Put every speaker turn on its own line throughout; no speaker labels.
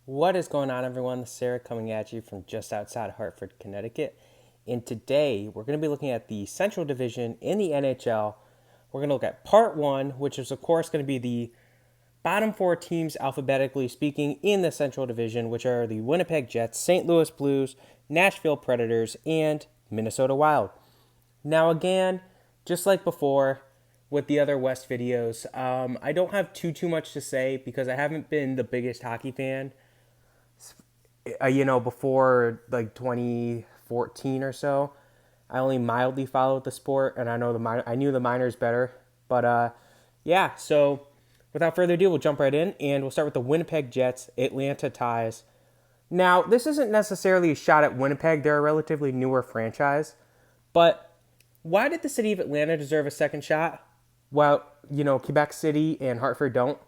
What is going on, everyone? This is Sarah coming at you from just outside Hartford, Connecticut. And today we're going to be looking at the Central Division in the NHL. We're going to look at part one, which is, of course, going to be the bottom four teams, alphabetically speaking, in the Central Division, which are the Winnipeg Jets, St. Louis Blues, Nashville Predators, and Minnesota Wild. Now, again, just like before with the other West videos, I don't have too much to say because I haven't been the biggest hockey fan before like 2014 or so. I only mildly followed the sport, and I knew the minors better. But yeah. So without further ado, we'll jump right in, and we'll start with the Winnipeg Jets Atlanta ties. Now, this isn't necessarily a shot at Winnipeg; they're a relatively newer franchise. But why did the city of Atlanta deserve a second shot, while Quebec City and Hartford don't?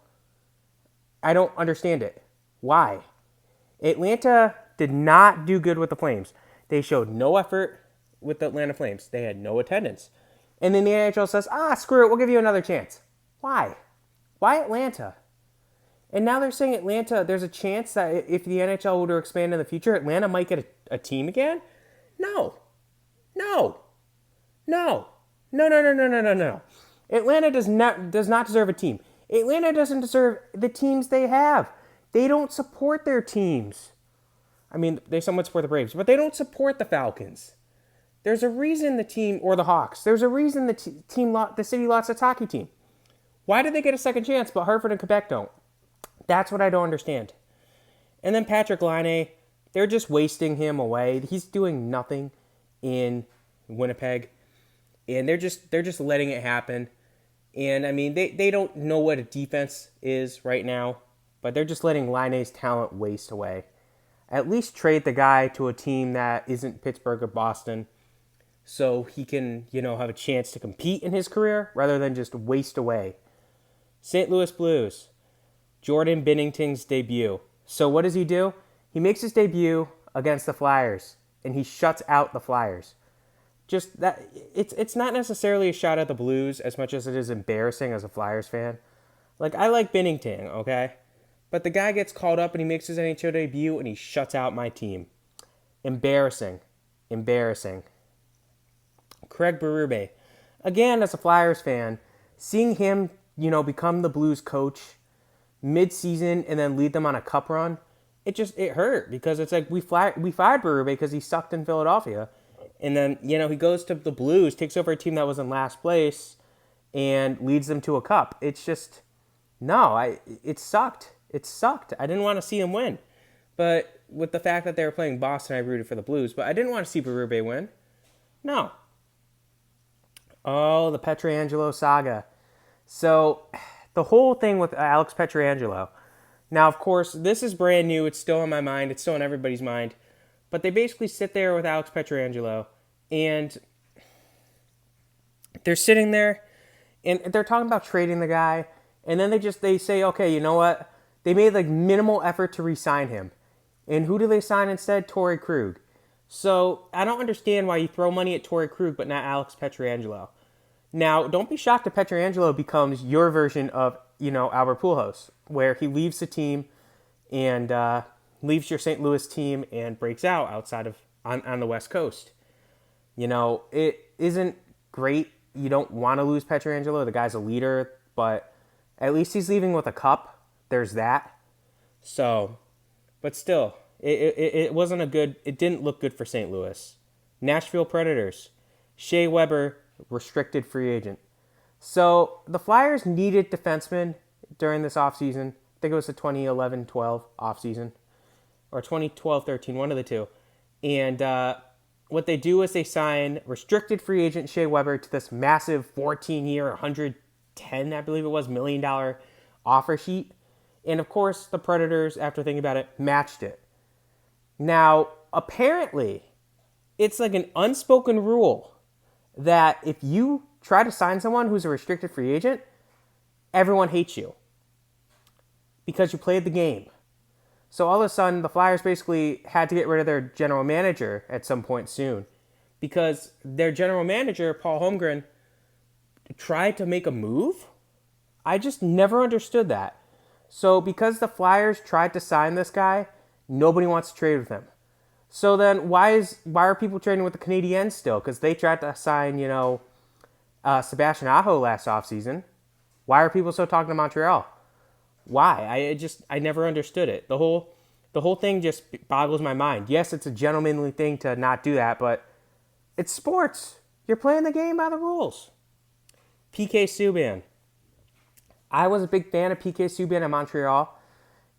I don't understand it. Why? Atlanta did not do good with the Flames. They showed no effort with the Atlanta Flames. They had no attendance. And then the NHL says, screw it, we'll give you another chance. Why? Why Atlanta? And now they're saying Atlanta, there's a chance that if the NHL were to expand in the future, Atlanta might get a team again? No. No. No. No, no, no, no, no, no, no. Atlanta does not deserve a team. Atlanta doesn't deserve the teams they have. They don't support their teams. I mean, they somewhat support the Braves, but they don't support the Falcons. There's a reason the team, or the Hawks, there's a reason the city lost its hockey team. Why did they get a second chance, but Hartford and Quebec don't? That's what I don't understand. And then Patrick Laine, they're just wasting him away. He's doing nothing in Winnipeg, and they're just letting it happen. And I mean, they don't know what a defense is right now, but they're just letting Laine's talent waste away. At least trade the guy to a team that isn't Pittsburgh or Boston so he can, have a chance to compete in his career rather than just waste away. St. Louis Blues, Jordan Binnington's debut. So what does he do? He makes his debut against the Flyers, and he shuts out the Flyers. Just that, it's not necessarily a shot at the Blues as much as it is embarrassing as a Flyers fan. Like, I like Binnington, okay? But the guy gets called up and he makes his NHL debut and he shuts out my team. Embarrassing. Embarrassing. Craig Berube. Again, as a Flyers fan, seeing him, become the Blues coach mid-season and then lead them on a cup run, it hurt because it's like we fired Berube because he sucked in Philadelphia. And then, he goes to the Blues, takes over a team that was in last place and leads them to a cup. It's just, it sucked. It sucked. I didn't want to see him win. But with the fact that they were playing Boston, I rooted for the Blues. But I didn't want to see Berube win. No. Oh, the Pietrangelo saga. So, the whole thing with Alex Pietrangelo. Now, of course, this is brand new. It's still in my mind. It's still in everybody's mind. But they basically sit there with Alex Pietrangelo. And they're sitting there. And they're talking about trading the guy. And then they say, okay, you know what? They made minimal effort to re-sign him. And who do they sign instead? Torrey Krug. So I don't understand why you throw money at Torrey Krug but not Alex Pietrangelo. Now, don't be shocked if Pietrangelo becomes your version of, Albert Pujols, where he leaves the team and leaves your St. Louis team and breaks out on the West Coast. It isn't great. You don't want to lose Pietrangelo. The guy's a leader, but at least he's leaving with a cup. There's that. So, but still, it wasn't it didn't look good for St. Louis. Nashville Predators, Shea Weber, restricted free agent. So, the Flyers needed defensemen during this offseason. I think it was the 2011-12 offseason. Or 2012-13, one of the two. And what they do is they sign restricted free agent Shea Weber to this massive 14-year, $110, I believe it was, $1 million offer sheet. And of course, the Predators, after thinking about it, matched it. Now, apparently, it's like an unspoken rule that if you try to sign someone who's a restricted free agent, everyone hates you because you played the game. So all of a sudden, the Flyers basically had to get rid of their general manager at some point soon because their general manager, Paul Holmgren, tried to make a move. I just never understood that. So because the Flyers tried to sign this guy, nobody wants to trade with him. So then why are people trading with the Canadiens still? Because they tried to sign, Sebastian Aho last offseason. Why are people still talking to Montreal? Why? I never understood it. The whole thing just boggles my mind. Yes, it's a gentlemanly thing to not do that, but it's sports. You're playing the game by the rules. PK Subban. I was a big fan of PK Subban in Montreal.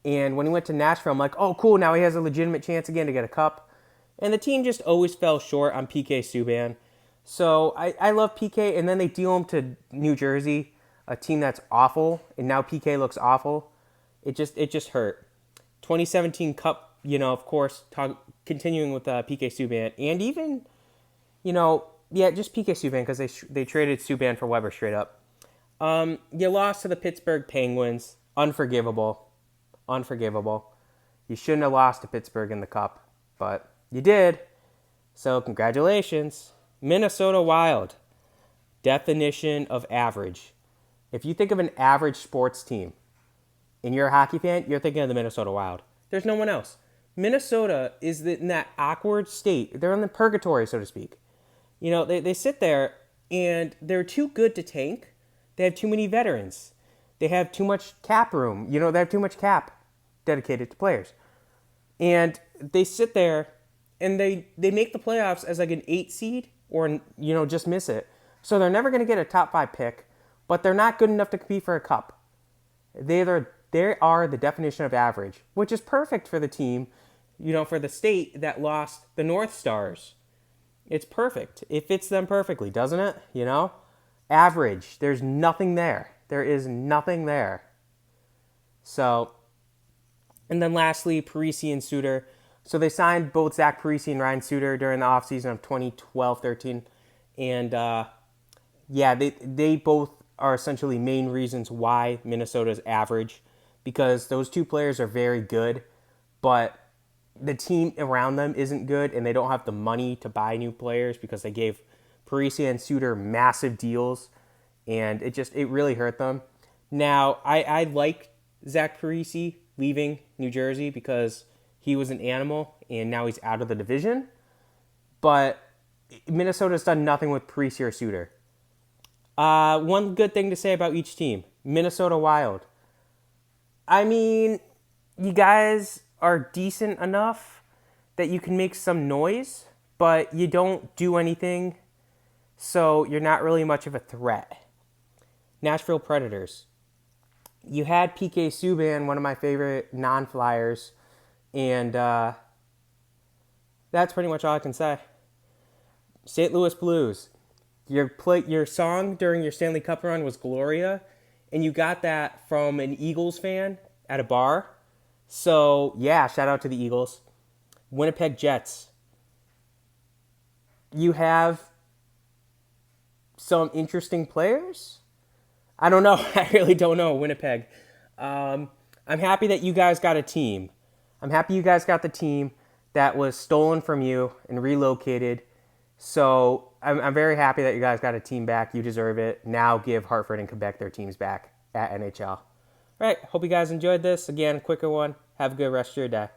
And when he went to Nashville, I'm like, oh, cool, now he has a legitimate chance again to get a cup. And the team just always fell short on PK Subban. So I love PK, and then they deal him to New Jersey, a team that's awful, and now PK looks awful. It just hurt. 2017 Cup, of course, continuing with PK Subban, and even, just PK Subban because they traded Subban for Weber straight up. You lost to the Pittsburgh Penguins. Unforgivable. You shouldn't have lost to Pittsburgh in the Cup, but you did. So congratulations. Minnesota Wild. Definition of average. If you think of an average sports team and you're a hockey fan, you're thinking of the Minnesota Wild. There's no one else. Minnesota is in that awkward state. They're in the purgatory, so to speak. They sit there and they're too good to tank. They have too many veterans. They have too much cap room. They have too much cap dedicated to players. And they sit there and they make the playoffs as like an 8 seed or, just miss it. So they're never going to get a top 5 pick, but they're not good enough to compete for a cup. They are the definition of average, which is perfect for the team, for the state that lost the North Stars. It's perfect. It fits them perfectly, doesn't it? Average. There's nothing there. There is nothing there. So, and then lastly, Parise and Suter. So they signed both Zach Parise and Ryan Suter during the offseason of 2012-13. And, they both are essentially main reasons why Minnesota's average. Because those two players are very good, but the team around them isn't good, and they don't have the money to buy new players because they gave Parise and Suter massive deals, and it really hurt them. Now, I like Zach Parise leaving New Jersey because he was an animal, and now he's out of the division. But Minnesota's done nothing with Parise or Suter. One good thing to say about each team. Minnesota Wild. I mean, you guys are decent enough that you can make some noise, but you don't do anything, so you're not really much of a threat. Nashville Predators. You had PK Subban, one of my favorite non-Flyers, and that's pretty much all I can say. St. Louis Blues. Your song during your Stanley Cup run was Gloria, and you got that from an Eagles fan at a bar. So, yeah, shout out to the Eagles. Winnipeg Jets. You have some interesting players. I don't know. I really don't know, Winnipeg. I'm happy that you guys got a team. I'm happy you guys got the team that was stolen from you and relocated. So I'm very happy that you guys got a team back. You deserve it. Now give Hartford and Quebec their teams back at NHL. All right. Hope you guys enjoyed this. Again, quicker one. Have a good rest of your day.